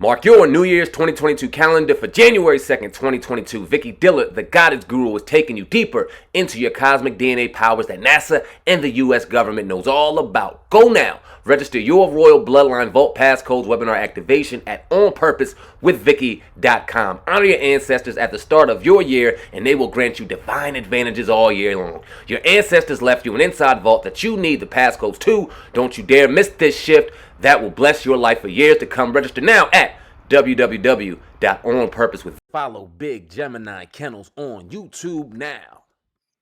Mark your New Year's 2022 calendar for January 2nd, 2022. Vicky Dillard, the Goddess Guru, is taking you deeper into your cosmic DNA powers that NASA and the U.S. government knows all about. Go now. Register your Royal Bloodline Vault Passcodes webinar activation at onpurposewithvicky.com. Honor your ancestors at the start of your year, and they will grant you divine advantages all year long. Your ancestors left you an inside vault that you need the passcodes to. Don't you dare miss this shift. That will bless your life for years to come. Register now at www.onpurposewith. Follow Big Gemini Kennels on YouTube now.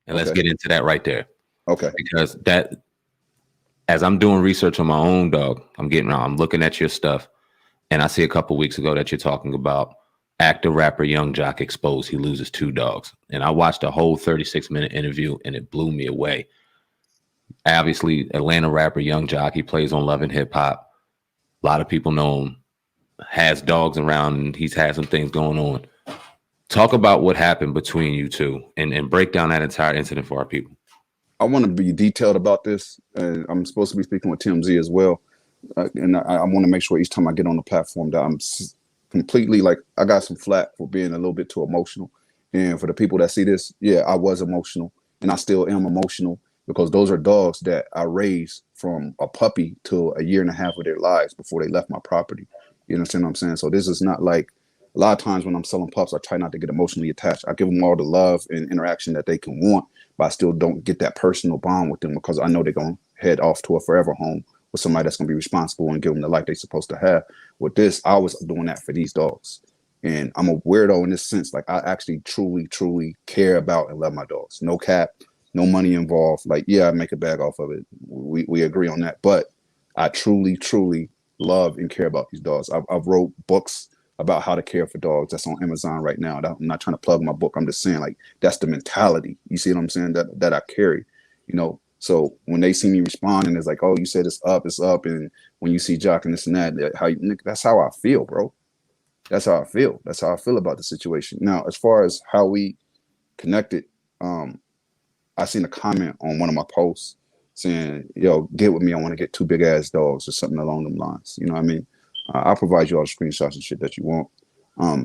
And let's get into that right there. Okay. Because that, as I'm doing research on my own dog, I'm looking at your stuff, and I see a couple weeks ago that you're talking about actor rapper Young Joc exposed. He loses 2 dogs. And I watched a whole 36-minute interview, and it blew me away. Obviously, Atlanta rapper Young Joc, he plays on Love and Hip Hop. A lot of people know him, has dogs around, and he's had some things going on. Talk about what happened between you two and break down that entire incident for our people. I want to be detailed about this. I'm supposed to be speaking with Tim Z as well. And I want to make sure each time I get on the platform that I'm completely, like, I got some flack for being a little bit too emotional. And for the people that see this, yeah, I was emotional, and I still am emotional, because those are dogs that I raised from a puppy to a year and a half of their lives before they left my property. You understand what I'm saying? So this is not like, a lot of times when I'm selling pups, I try not to get emotionally attached. I give them all the love and interaction that they can want, but I still don't get that personal bond with them, because I know they're going to head off to a forever home with somebody that's going to be responsible and give them the life they're supposed to have. With this, I was doing that for these dogs. And I'm a weirdo in this sense. Like, I actually truly care about and love my dogs. No cap. No money involved. Like, yeah, I make a bag off of it. We agree on that. But I truly love and care about these dogs. I've wrote books about how to care for dogs. That's on Amazon right now. I'm not trying to plug my book. I'm just saying, like, that's the mentality. You see what I'm saying? That I carry, you know. So when they see me respond and it's like, oh, you said it's up. And when you see Joc and this and that, that's how I feel, bro. That's how I feel. That's how I feel about the situation. Now, as far as how we connected, I seen a comment on one of my posts saying, yo, get with me. I want to get 2 big ass dogs or something along them lines. You know what I mean? I'll provide you all the screenshots and shit that you want.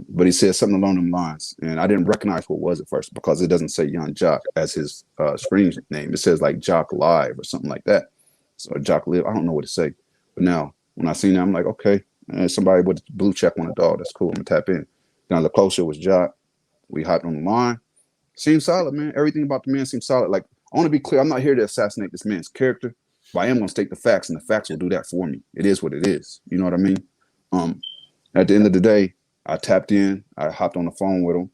But he said something along them lines. And I didn't recognize what it was at first, because it doesn't say Young Joc as his screen name. It says like Joc Live or something like that. So Joc Live, I don't know what to say. But now when I seen that, I'm like, okay, somebody with a blue check on a dog. That's cool. I'm going to tap in. Then I look closer, it was Joc. We hopped on the line. Seems solid, man. Everything about the man seems solid. Like, I want to be clear. I'm not here to assassinate this man's character, but I am going to state the facts, and the facts will do that for me. It is what it is. You know what I mean? At the end of the day, I tapped in. I hopped on the phone with him,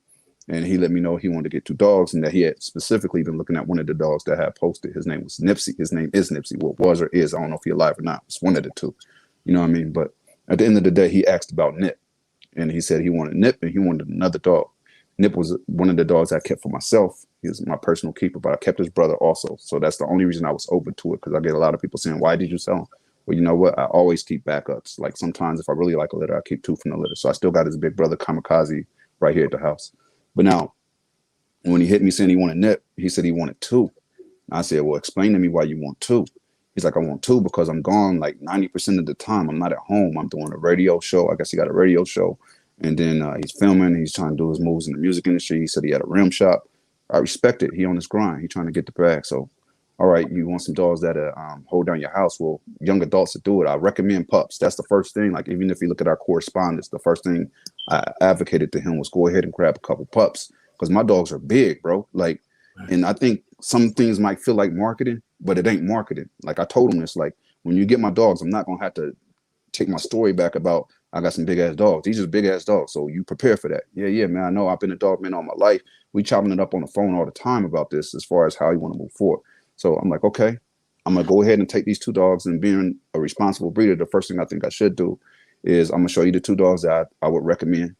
and he let me know he wanted to get 2 dogs, and that he had specifically been looking at one of the dogs that I had posted. His name was Nipsey. His name is Nipsey. What was or is, I don't know if he's alive or not. It's one of the 2. You know what I mean? But at the end of the day, he asked about Nip, and he said he wanted Nip, and he wanted another dog. Nip was one of the dogs I kept for myself. He was my personal keeper, but I kept his brother also. So that's the only reason I was open to it, because I get a lot of people saying, why did you sell him? Well, you know what? I always keep backups. Like, sometimes if I really like a litter, I keep 2 from the litter. So I still got his big brother Kamikaze right here at the house. But now, when he hit me saying he wanted Nip, he said he wanted 2. I said, well, explain to me why you want 2. He's like, I want 2 because I'm gone like 90% of the time. I'm not at home. I'm doing a radio show. I guess he got a radio show. And then he's filming. He's trying to do his moves in the music industry. He said he had a rim shop. I respect it. He on his grind. He trying to get the bag. So, all right, you want some dogs that hold down your house? Well, young adults that do it. I recommend pups. That's the first thing. Like, even if you look at our correspondence, the first thing I advocated to him was go ahead and grab a couple pups, because my dogs are big, bro. Like, and I think some things might feel like marketing, but it ain't marketing. Like, I told him this, like, when you get my dogs, I'm not going to have to take my story back about I got some big ass dogs. These are big ass dogs. So you prepare for that. Yeah, man. I know I've been a dog man all my life. We chopping it up on the phone all the time about this as far as how you want to move forward. So I'm like, okay, I'm going to go ahead and take these 2 dogs, and being a responsible breeder, the first thing I think I should do is I'm going to show you the 2 dogs that I would recommend.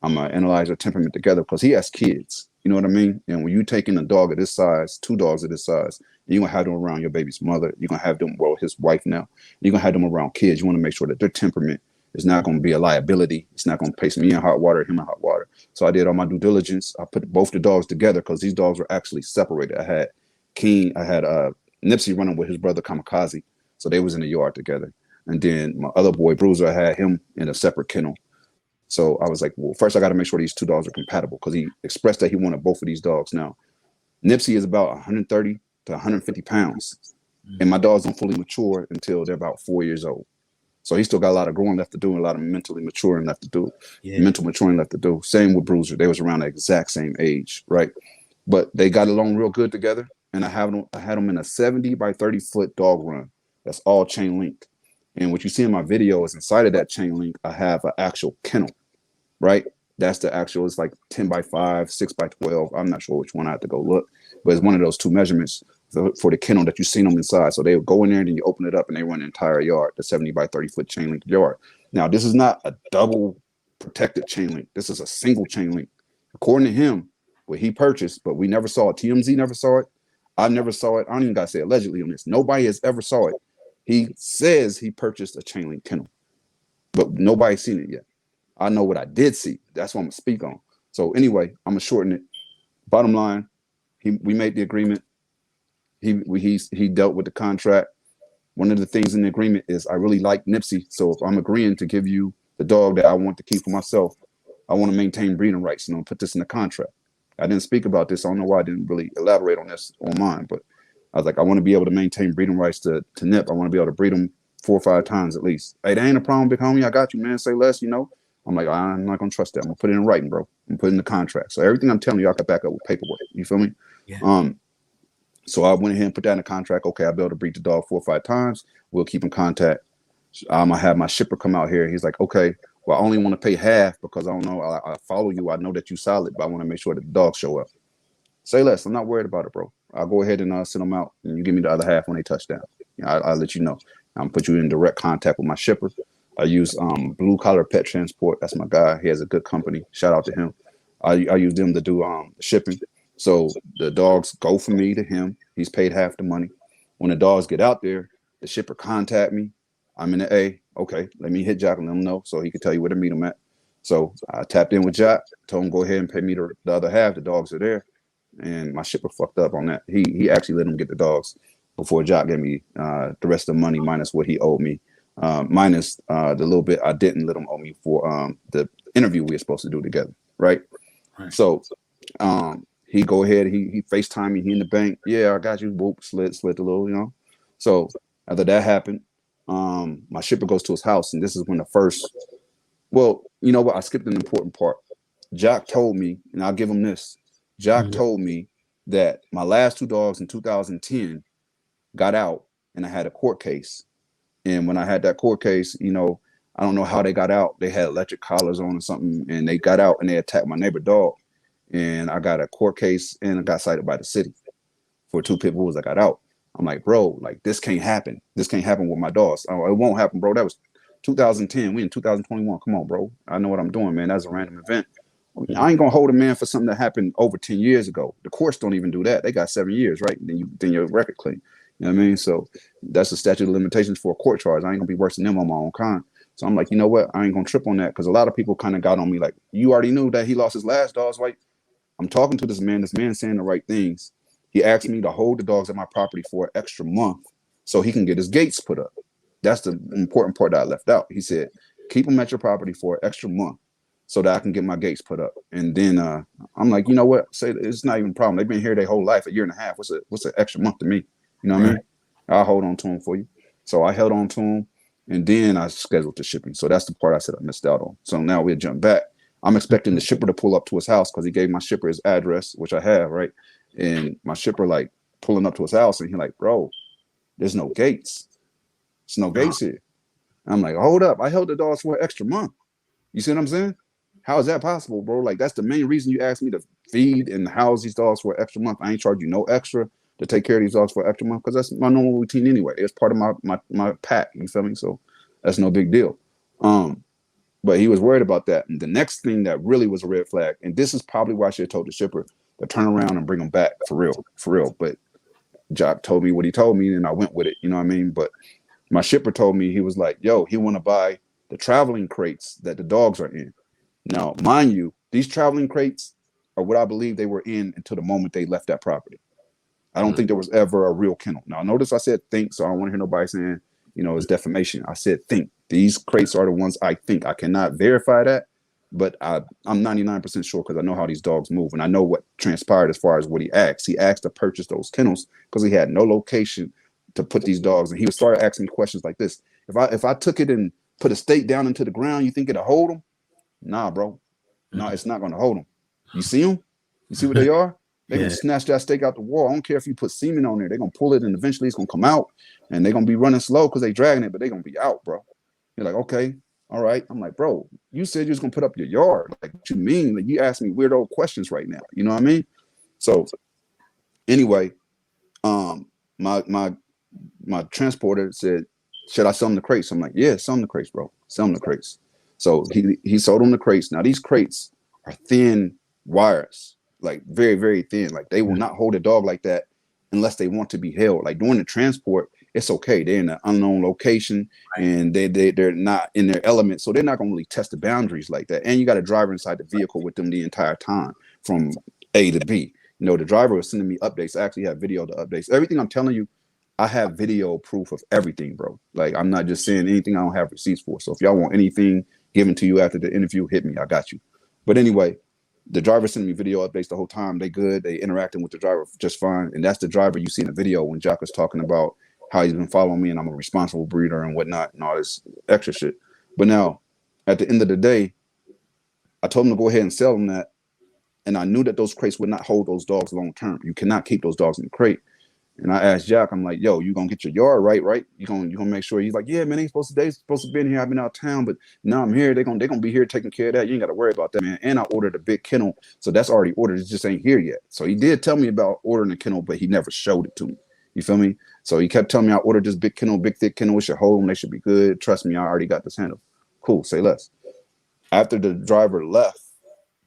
I'm going to analyze their temperament together, because he has kids. You know what I mean? And when you taking a dog of this size, 2 dogs of this size, you're going to have them around your baby's mother. You're going to have them, well, his wife now. You're going to have them around kids. You want to make sure that their temperament is not going to be a liability. It's not going to place me in hot water, him in hot water. So I did all my due diligence. I put both the dogs together, because these dogs were actually separated. I had Nipsey running with his brother Kamikaze. So they was in the yard together. And then my other boy, Bruiser, I had him in a separate kennel. So I was like, well, first I got to make sure these two dogs are compatible because he expressed that he wanted both of these dogs. Now, Nipsey is about 130 to 150 pounds, and my dogs don't fully mature until they're about 4 years old. So he still got a lot of growing left to do and a lot of mentally maturing left to do. Yeah. Mental maturing left to do. Same with Bruiser. They was around the exact same age, right? But they got along real good together. And I had them in a 70 by 30 foot dog run. That's all chain linked. And what you see in my video is inside of that chain link, I have an actual kennel, right? That's the actual, it's like 10 by 5, 6 by 12. I'm not sure which one I have to go look, but it's one of those two measurements for the kennel that you seen them inside. So they would go in there and then you open it up and they run the entire yard, the 70 by 30 foot chain link yard. Now, this is not a double protected chain link. This is a single chain link. According to him, what he purchased, but we never saw it. TMZ never saw it. I never saw it. I don't even got to say allegedly on this. Nobody has ever saw it. He says he purchased a chain link kennel, but nobody's seen it yet. I know what I did see. That's what I'm going to speak on. So anyway, I'm going to shorten it. Bottom line, we made the agreement. He dealt with the contract. One of the things in the agreement is I really like Nipsey. So if I'm agreeing to give you the dog that I want to keep for myself, I want to maintain breeding rights and I'll put this in the contract. I didn't speak about this. I don't know why I didn't really elaborate on this on mine, but I was like, I want to be able to maintain breeding rights to Nip. I want to be able to breed them 4 or 5 times at least. Hey, that ain't a problem, big homie. I got you, man. Say less, I'm like, I'm not going to trust that. I'm going to put it in writing, bro. I'm putting in the contract. So everything I'm telling you, I can back up with paperwork. You feel me? Yeah. So I went ahead and put that in the contract. Okay, I'll be able to breed the dog 4 or 5 times. We'll keep in contact. I have my shipper come out here. He's like, okay, well, I only want to pay half because I don't know. I follow you. I know that you solid, but I want to make sure that the dogs show up. Say less. I'm not worried about it, bro. I'll go ahead and send them out, and you give me the other half when they touch down. I'll let you know. I'm put you in direct contact with my shipper. I use Blue Collar Pet Transport. That's my guy. He has a good company. Shout out to him. I use them to do shipping. So the dogs go from me to him. He's paid half the money. When the dogs get out there, the shipper contact me. I'm in the A. Okay, let me hit Joc and let him know so he can tell you where to meet him at. So I tapped in with Joc, told him go ahead and pay me the other half. The dogs are there. And my shipper fucked up on that. He actually let him get the dogs before Joc gave me the rest of the money minus what he owed me, minus the little bit I didn't let him owe me for the interview we were supposed to do together, right? So he go ahead, he FaceTime me, he in the bank. Yeah, I got you. Whoop, slid a little, So after that happened, my shipper goes to his house, and this is when the first, well, you know what? I skipped an important part. Joc told me, and I'll give him this. Joc told me that my last 2 dogs in 2010 got out, and I had a court case. And when I had that court case, I don't know how they got out. They had electric collars on or something, and they got out and they attacked my neighbor dog. And I got a court case, and I got cited by the city for 2 pit bulls that got out. I'm like, bro, like this can't happen. This can't happen with my dogs. Oh, it won't happen, bro. That was 2010. We in 2021. Come on, bro. I know what I'm doing, man. That's a random event. I ain't gonna hold a man for something that happened over 10 years ago. The courts don't even do that. They got 7 years, right? Then your record clean. You know what I mean? So that's the statute of limitations for a court charge. I ain't gonna be worse than them on my own kind. So I'm like, you know what? I ain't gonna trip on that because a lot of people kind of got on me like, you already knew that he lost his last dogs. Like, I'm talking to this man saying the right things. He asked me to hold the dogs at my property for an extra month so he can get his gates put up. That's the important part that I left out. He said, keep them at your property for an extra month so that I can get my gates put up. And then I'm like, you know what? Say it's not even a problem. They've been here their whole life, 1.5 years. What's an extra month to me? You know what I mean? I'll hold on to them for you. So I held on to them, and then I scheduled the shipping. So that's the part I said I missed out on. So now we'll jump back. I'm expecting the shipper to pull up to his house because he gave my shipper his address, which I have, right? And my shipper like pulling up to his house, and he's like, bro, there's no gates. There's no gates here. I'm like, hold up. I held the dogs for an extra month. You see what I'm saying? How is that possible, bro? Like, that's the main reason you asked me to feed and house these dogs for an extra month. I ain't charge you no extra to take care of these dogs for an extra month because that's my normal routine anyway. It's part of my pack. You feel me? So that's no big deal. But he was worried about that. And the next thing that really was a red flag, and this is probably why I should have told the shipper to turn around and bring them back for real. But Joc told me what he told me, and I went with it. You know what I mean? But my shipper told me, he was like, yo, he want to buy the traveling crates that the dogs are in. Now, mind you, these traveling crates are what I believe they were in until the moment they left that property. I don't think there was ever a real kennel. Now, notice I said think, so I don't want to hear nobody saying, it's defamation. I said think. These crates are the ones I think. I cannot verify that, but I'm 99% sure because I know how these dogs move and I know what transpired as far as what he asked. He asked to purchase those kennels because he had no location to put these dogs, and he started asking me questions like this: if I took it and put a stake down into the ground, you think it'll hold them? Nah, bro. No, it's not going to hold them. You see them? You see what they are? They're going to snatch that stake out the wall. I don't care if you put semen on there. They're going to pull it, and eventually it's going to come out, and they're going to be running slow because they're dragging it, but they're going to be out, bro. You're like, okay, all right. I'm like, bro, you said you was going to put up your yard. Like, what you mean? Like, you ask me weird old questions right now. You know what I mean? So, anyway, my transporter said, should I sell them the crates? I'm like, yeah, sell them the crates, bro. Sell them the crates. So he sold them the crates. Now these crates are thin wires, like very, very thin. Like they will not hold a dog like that unless they want to be held. Like during the transport, it's okay. They're in an unknown location and they're not in their element. So they're not gonna really test the boundaries like that. And you got a driver inside the vehicle with them the entire time from A to B. You know, the driver was sending me updates. I actually have video to updates. Everything I'm telling you, I have video proof of everything, bro. Like I'm not just saying anything I don't have receipts for. So if y'all want anything given to you after the interview, hit me. I got you. But anyway, the driver sent me video updates the whole time. They good. They interacting with the driver just fine. And that's the driver you see in the video when Joc was talking about how he's been following me and I'm a responsible breeder and whatnot and all this extra shit. But now, at the end of the day, I told him to go ahead and sell them that. And I knew that those crates would not hold those dogs long term. You cannot keep those dogs in the crate. And I asked Joc, I'm like, yo, you gonna get your yard right? You gonna make sure. He's like, yeah, man, they supposed to be in here. I've been out of town, but now I'm here. They're gonna be here taking care of that. You ain't gotta worry about that, man. And I ordered a big kennel, so that's already ordered. It just ain't here yet. So he did tell me about ordering a kennel, but he never showed it to me. You feel me? So he kept telling me I ordered this big kennel, big thick kennel. It should hold them. They should be good. Trust me, I already got this handled. Cool. Say less. After the driver left,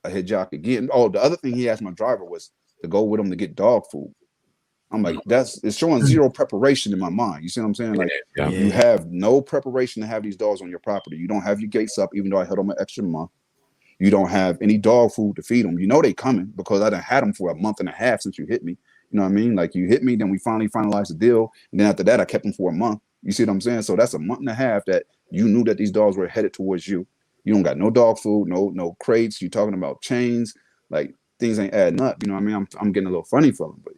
I hit Joc again. Oh, the other thing he asked my driver was to go with him to get dog food. I'm like, it's showing zero preparation in my mind. You see what I'm saying? Like, you have no preparation to have these dogs on your property. You don't have your gates up, even though I held them an extra month. You don't have any dog food to feed them. You know they coming because I done had them for a month and a half since you hit me. You know what I mean? Like you hit me, then we finally finalized the deal. And then after that, I kept them for a month. You see what I'm saying? So that's a month and a half that you knew that these dogs were headed towards you. You don't got no dog food, no crates. You talking about chains, like things ain't adding up. You know what I mean? I'm getting a little funny for him, but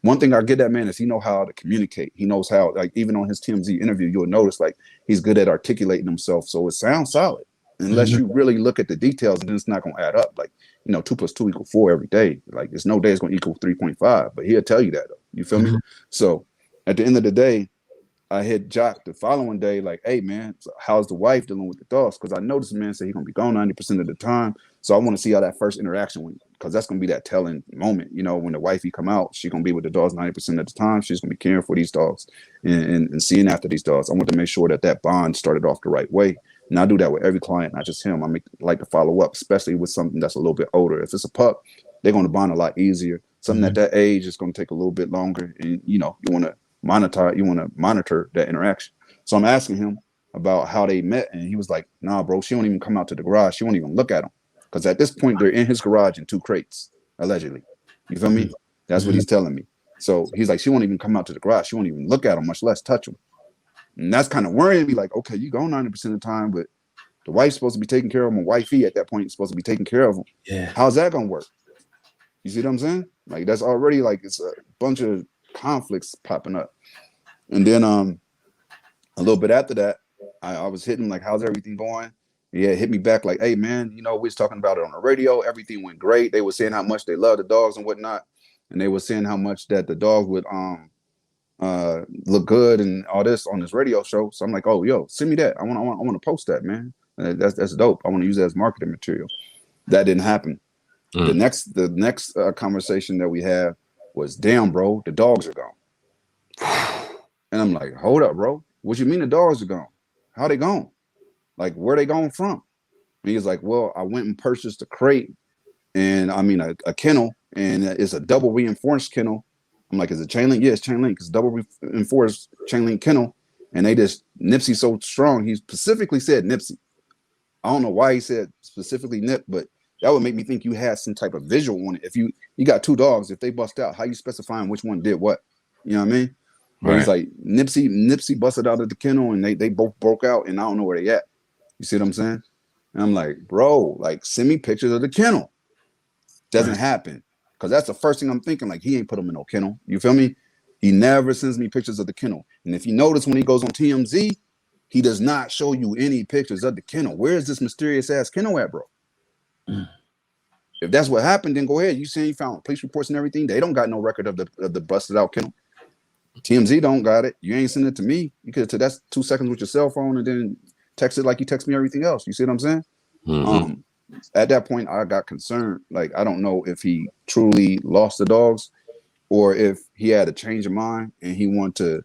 one thing I get that man is he know how to communicate. He knows how, like even on his TMZ interview, you'll notice like he's good at articulating himself. So it sounds solid. Unless you really look at the details, then it's not gonna add up. Like, 2 + 2 = 4 every day. Like there's no day it's gonna equal 3.5, but he'll tell you that though. You feel me? So at the end of the day, I hit Joc the following day, like, hey man, so how's the wife dealing with the dogs? Because I noticed the man said he's gonna be gone 90% of the time. So I want to see how that first interaction went, because that's gonna be that telling moment. When the wifey come out, she's gonna be with the dogs 90% of the time. She's gonna be caring for these dogs and seeing after these dogs. I want to make sure that bond started off the right way. And I do that with every client, not just him. I like to follow up, especially with something that's a little bit older. If it's a pup, they're going to bond a lot easier. Something at that age is going to take a little bit longer. And, you want to monitor that interaction. So I'm asking him about how they met. And he was like, nah, bro, she won't even come out to the garage. She won't even look at him. Because at this point, they're in his garage in 2 crates, allegedly. You feel me? That's what he's telling me. So he's like, she won't even come out to the garage. She won't even look at him, much less touch him. And that's kind of worrying me, like, okay, you go 90% of the time, but the wife's supposed to be taking care of him, and wifey at that point is supposed to be taking care of him. Yeah. How's that gonna work? You see what I'm saying? Like that's already like it's a bunch of conflicts popping up. And then a little bit after that, I was hitting like, how's everything going? Yeah, hit me back like, hey man, we was talking about it on the radio. Everything went great. They were saying how much they love the dogs and whatnot, and they were saying how much that the dogs would look good and all this on this radio show. So I'm like, oh, yo, send me that. I want to post that, man. That's dope. I want to use that as marketing material. That didn't happen. The next conversation that we had was, damn, bro, the dogs are gone. And I'm like, hold up, bro. What you mean the dogs are gone? How they gone? Like, where they going from? And he's like, well, I went and purchased a crate and a kennel, and it's a double reinforced kennel. I'm like, is it chain link? Yeah, it's chain link. It's double reinforced chain link kennel. And they just, Nipsey so strong. He specifically said Nipsey. I don't know why he said specifically Nip, but that would make me think you had some type of visual on it. If you got 2 dogs, if they bust out, how you specifying which one did what? You know what I mean? But right. He's like, Nipsey busted out of the kennel and they both broke out and I don't know where they at. You see what I'm saying? And I'm like, bro, like send me pictures of the kennel. Doesn't happen. Because that's the first thing I'm thinking. Like, he ain't put him in no kennel. You feel me? He never sends me pictures of the kennel. And if you notice when he goes on TMZ, he does not show you any pictures of the kennel. Where's this mysterious ass kennel at, bro? If that's what happened, then go ahead. You saying you found police reports and everything. They don't got no record of the busted out kennel. TMZ don't got it. You ain't sending it to me. You could have said that's 2 seconds with your cell phone and then text it like you text me everything else. You see what I'm saying? At that point, I got concerned. Like, I don't know if he truly lost the dogs or if he had a change of mind and he wanted to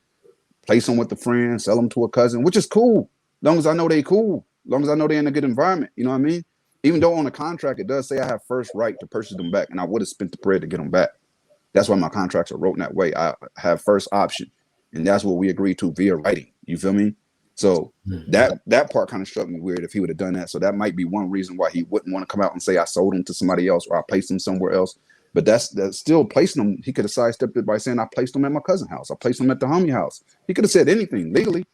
place them with a friend, sell them to a cousin, which is cool. As long as I know they cool. As long as I know they're in a good environment. You know what I mean? Even though on the contract, it does say I have first right to purchase them back, and I would have spent the bread to get them back. That's why my contracts are wrote in that way. I have first option, and that's what we agreed to via writing. You feel me? So that part kind of struck me weird if he would have done that. So that might be one reason why he wouldn't want to come out and say I sold them to somebody else or I placed them somewhere else. But that's still placing them. He could have sidestepped it by saying I placed them at my cousin's house. I placed them at the homie house. He could have said anything legally. You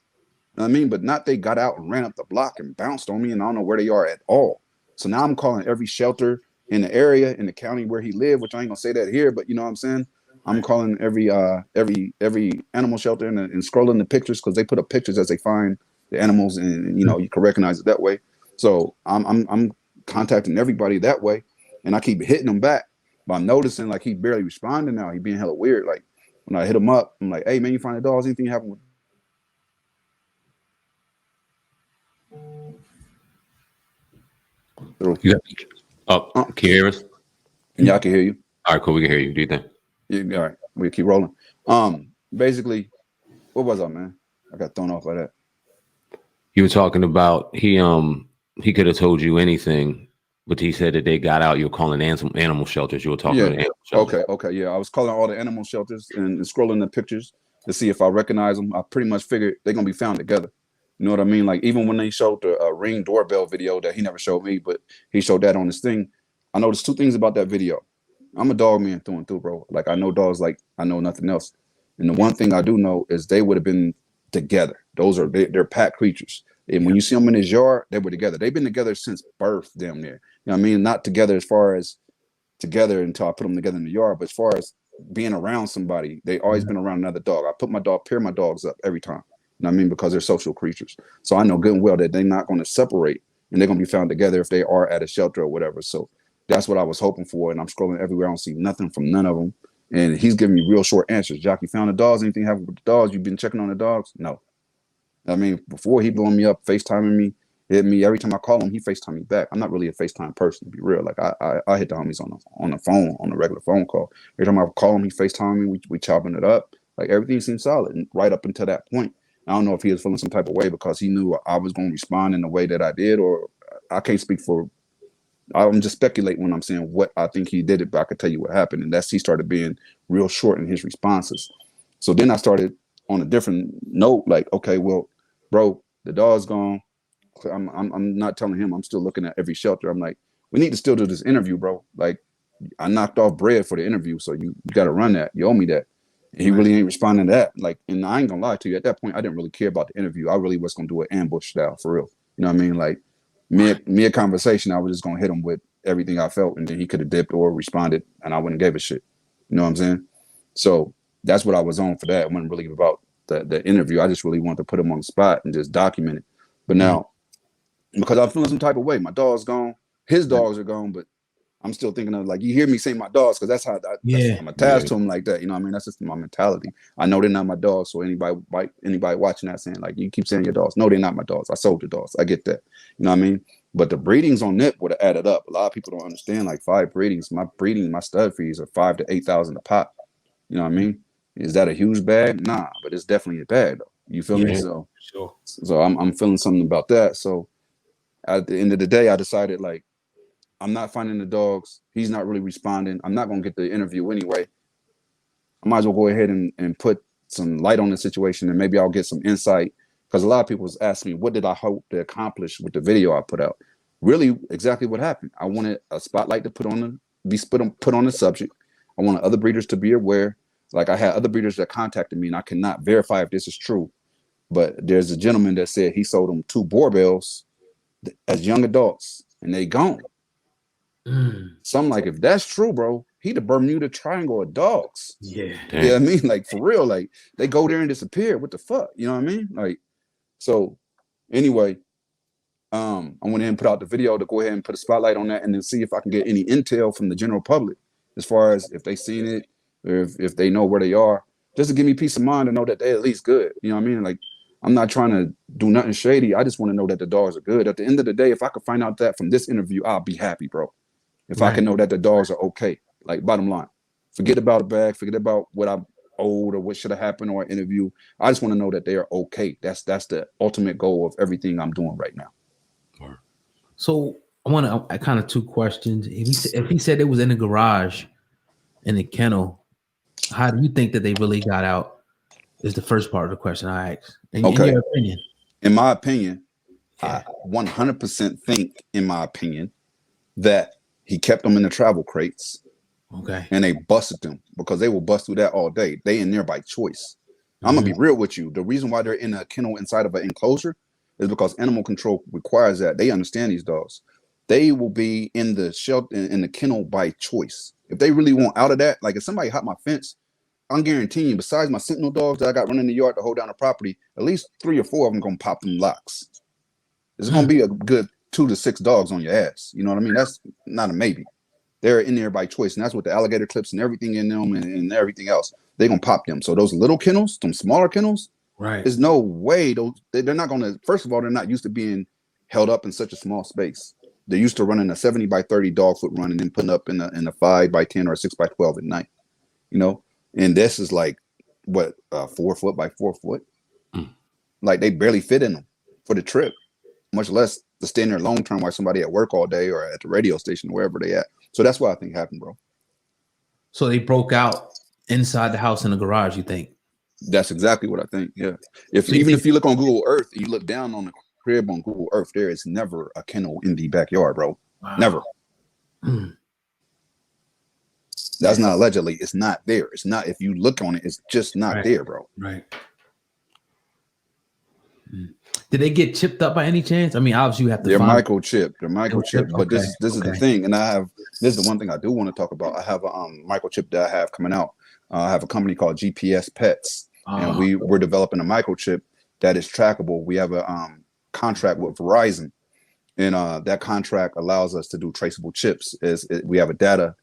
know what I mean, but not they got out and ran up the block and bounced on me, and I don't know where they are at all. So now I'm calling every shelter in the area, in the county where he lived, which I ain't gonna say that here, but you know what I'm saying? I'm calling every animal shelter and scrolling the pictures because they put up pictures as they find the animals, and you know you can recognize it that way. So I'm contacting everybody that way, and I keep hitting them back. But I'm noticing like he barely responding now. He being hella weird. Like when I hit him up, I'm like, "Hey man, you find the dogs? Anything happen with?" You got can you hear us? Yeah, I can hear you. All right, cool. We can hear you. Do you think? Yeah, all right, we keep rolling. Basically, what was I, man? I got thrown off by that. You were talking about he could have told you anything, but he said that they got out. You were calling animal shelters. You were talking about animal shelters. Okay, yeah. I was calling all the animal shelters and scrolling the pictures to see if I recognize them. I pretty much figured they're gonna be found together. You know what I mean? Like even when they showed the Ring doorbell video that he never showed me, but he showed that on his thing. I noticed two things about that video. I'm a dog man through and through, bro. Like I know dogs like I know nothing else. And the one thing I do know is they would have been together. Those are they're pack creatures. And when you see them in his yard, they were together. They've been together since birth, damn near. You know what I mean? Not together as far as together until I put them together in the yard, but as far as being around somebody, they always been around another dog. I pair my dogs up every time. You know what I mean? Because they're social creatures. So I know good and well that they're not going to separate and they're going to be found together if they are at a shelter or whatever. So that's what I was hoping for. And I'm scrolling everywhere. I don't see nothing from none of them. And he's giving me real short answers. Joc, you found the dogs? Anything happened with the dogs? You've been checking on the dogs? No. I mean, before he blowing me up, FaceTiming me, hit me. Every time I call him, he FaceTime me back. I'm not really a FaceTime person, to be real. Like I hit the homies on the phone, on a regular phone call. Every time I call him, he FaceTime me. We chopping it up. Like everything seemed solid. And right up until that point, I don't know if he was feeling some type of way because he knew I was going to respond in the way that I did, or I can't speak for. I'm just speculating when I'm saying what I think he did it, but I could tell you what happened. And that's he started being real short in his responses. So then I started on a different note, like, okay, well, bro, the dog's gone. I'm not telling him. I'm still looking at every shelter. I'm like, we need to still do this interview, bro. Like, I knocked off bread for the interview, so you got to run that. You owe me that. And he really ain't responding to that. Like, and I ain't gonna lie to you. At that point, I didn't really care about the interview. I really was gonna do an ambush style for real. You know what I mean? Like, mid conversation, I was just gonna hit him with everything I felt, and then he could have dipped or responded, and I wouldn't give a shit. You know what I'm saying? So that's what I was on for that. It wasn't really about the interview. I just really wanted to put him on the spot and just document it. But now, because I'm feeling some type of way, my dog's gone, his dogs are gone, but I'm still thinking of, like, you hear me say my dogs because that's how I'm attached to them like that. You know what I mean? That's just my mentality. I know they're not my dogs. So anybody watching that saying, like, you keep saying your dogs. No, they're not my dogs. I sold the dogs. I get that. You know what I mean? But the breedings on Nip would have added up. A lot of people don't understand, like 5 breedings. My stud fees are $5,000 to $8,000 a pop. You know what I mean? Is that a huge bag? Nah, but it's definitely a bag though. You feel me? So, sure. So I'm feeling something about that. So at the end of the day, I decided, like, I'm not finding the dogs. He's not really responding. I'm not going to get the interview anyway. I might as well go ahead and put some light on the situation, and maybe I'll get some insight, because a lot of people was asking me, what did I hope to accomplish with the video I put out? Really, exactly what happened. I wanted a spotlight to put on the subject. I wanted other breeders to be aware. Like, I had other breeders that contacted me, and I cannot verify if this is true, but there's a gentleman that said he sold them 2 Borbells as young adults, and they gone. So I'm like, if that's true, bro, he the Bermuda Triangle of dogs. Yeah. You know what I mean? Like, for real, like, they go there and disappear. What the fuck? You know what I mean? Like, so anyway, I went ahead and put out the video to go ahead and put a spotlight on that and then see if I can get any intel from the general public as far as if they seen it or if they know where they are, just to give me peace of mind to know that they're at least good. You know what I mean? Like, I'm not trying to do nothing shady. I just want to know that the dogs are good. At the end of the day, if I could find out that from this interview, I'll be happy, bro. If I can know that the dogs are okay. Like, bottom line, forget about a bag, forget about what I'm owed or what should have happened or an interview. I just want to know that they are okay. That's the ultimate goal of everything I'm doing right now. So I kind of two questions. If he said it was in the garage, in the kennel, how do you think that they really got out? Is the first part of the question I asked. In your opinion? In my opinion, I 100% think, in my opinion, that he kept them in the travel crates. Okay. And they busted them because they will bust through that all day. They in there by choice. I'm gonna be real with you. The reason why they're in a kennel inside of an enclosure is because animal control requires that. They understand these dogs. They will be in the shelter, in the kennel by choice. If they really want out of that, like if somebody hop my fence, I'm guaranteeing you, besides my sentinel dogs that I got running in the yard to hold down the property, at least 3 or 4 of them gonna pop them locks. It's gonna be a good 2 to 6 dogs on your ass. You know what I mean? That's not a maybe. They're in there by choice, and that's with the alligator clips and everything in them and everything else. They're gonna pop them. So those little kennels, some smaller kennels, right? There's no way they're not gonna. First of all, they're not used to being held up in such a small space. They're used to running a 70 by 30 dog foot run and then putting up in a 5 by 10 or a 6 by 12 at night. You know, and this is like what 4 foot by 4 foot. Like they barely fit in them for the trip, much less to stay in there long term while somebody at work all day or at the radio station, wherever they at. So that's what I think happened, bro. So they broke out inside the house in the garage, you think? That's exactly what I think. Yeah. If you look on Google Earth, you look down on the crib on Google Earth, there is never a kennel in the backyard, bro. Wow. Never. That's not allegedly. It's not there. It's not. If you look on it, it's just not there, bro. Right. Did they get chipped up by any chance? I mean, obviously you have to. They're microchipped. They're microchipped. But okay. this is the thing, and this is the one thing I do want to talk about. I have a microchip that I have coming out. I have a company called GPS Pets, and we're developing a microchip that is trackable. We have a contract with Verizon, and that contract allows us to do traceable chips. We have a data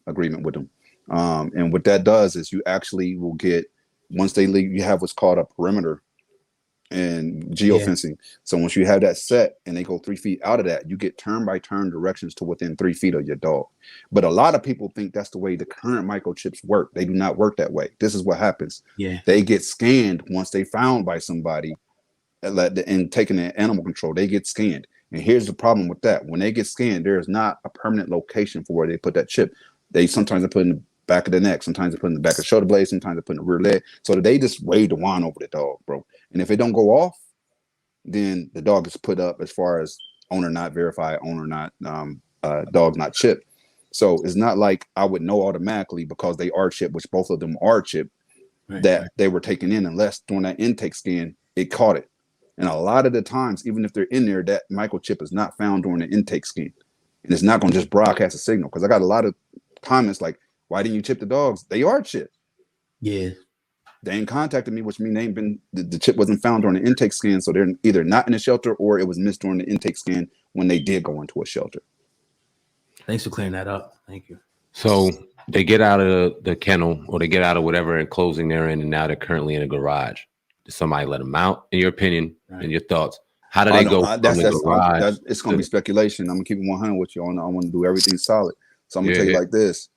agreement with them, and what that does is you actually will get, once they leave, you have what's called a perimeter and geofencing. Yeah. So once you have that set and they go 3 feet out of that, you get turn by turn directions to within 3 feet of your dog. But a lot of people think that's the way the current microchips work. They do not work that way. This is what happens. Yeah. They get scanned once they found by somebody and taking the animal control. They get scanned. And here's the problem with that. When they get scanned, there is not a permanent location for where they put that chip. They sometimes put in the back of the neck, sometimes they put in the back of the shoulder blade, sometimes they put in the rear leg. So they just wave the wand over the dog, bro. And if it don't go off, then the dog is put up as far as owner not verified, owner not dog not chipped. So it's not like I would know automatically because they are chipped, which both of them are chipped, that they were taken in, unless during that intake scan it caught it. And a lot of the times, even if they're in there, that microchip is not found during the intake scan, and it's not going to just broadcast a signal. Because I got a lot of comments like, "Why didn't you chip the dogs? They are chipped." Yeah. They ain't contacted me, which means they ain't been, the chip wasn't found during the intake scan. So they're either not in a shelter or it was missed during the intake scan when they did go into a shelter. Thanks for clearing that up. Thank you. So they get out of the kennel or they get out of whatever enclosing they're in, and now they're currently in a garage. Did somebody let them out? In your opinion and your thoughts, how do they go from the garage? It's going to be speculation. I'm going to keep it 100 with you. I want to do everything solid. So I'm going to tell you like this.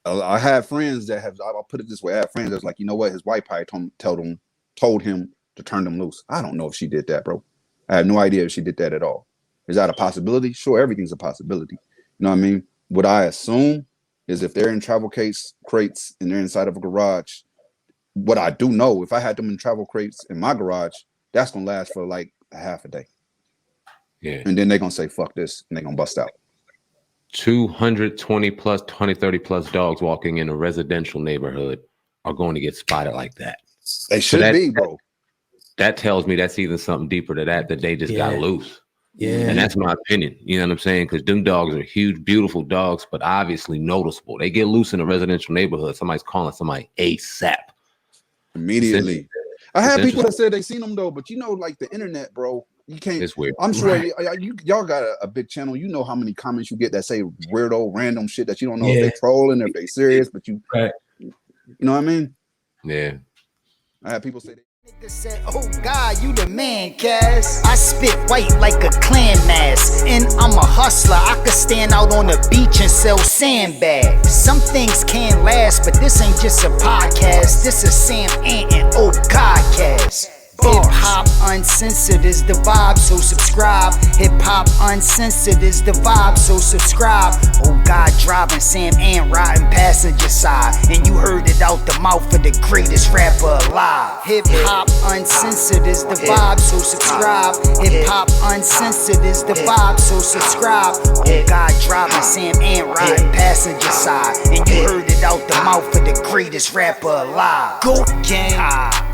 I have friends that have, I'll put it this way, I have friends that's like, you know what, his wife probably told him to turn them loose. I don't know if she did that, bro. I have no idea if she did that at all. Is that a possibility? Sure, everything's a possibility. You know what I mean? What I assume is if they're in travel crates and they're inside of a garage, what I do know, if I had them in travel crates in my garage, that's going to last for like a half a day. Yeah. And then they're going to say, fuck this, and they're going to bust out. 220 plus 30 plus dogs walking in a residential neighborhood are going to get spotted like that. They should be, bro. that tells me that's either something deeper to that they just got loose. Yeah. And that's my opinion. You know what I'm saying? Because them dogs are huge, beautiful dogs, but obviously noticeable. They get loose in a residential neighborhood. Somebody's calling somebody ASAP. Immediately. I had people that said they seen them though, but you know, like the internet, bro, you can't. It's weird. I'm sure y'all got a big channel. You know how many comments you get that say weirdo, random shit that you don't know if they trolling or if they serious, but you know what I mean? Yeah. I had people say Nigga said, oh God, you the man, Cass. I spit white like a clan mask. And I'm a hustler, I could stand out on the beach and sell sandbags. Some things can't last, but this ain't just a podcast. This is Sam Ant and Oh God Cast. Hip hop uncensored is the vibe, so subscribe. Hip hop uncensored is the vibe, so subscribe. Oh God, driving Sam Ant riding passenger side, and you heard it out the mouth of the greatest rapper alive. Hip hop uncensored is the vibe, so subscribe. Hip hop uncensored is the vibe, so subscribe. Oh God, driving Sam Ant riding passenger side, and you heard it out the mouth of the greatest rapper alive. Go gang.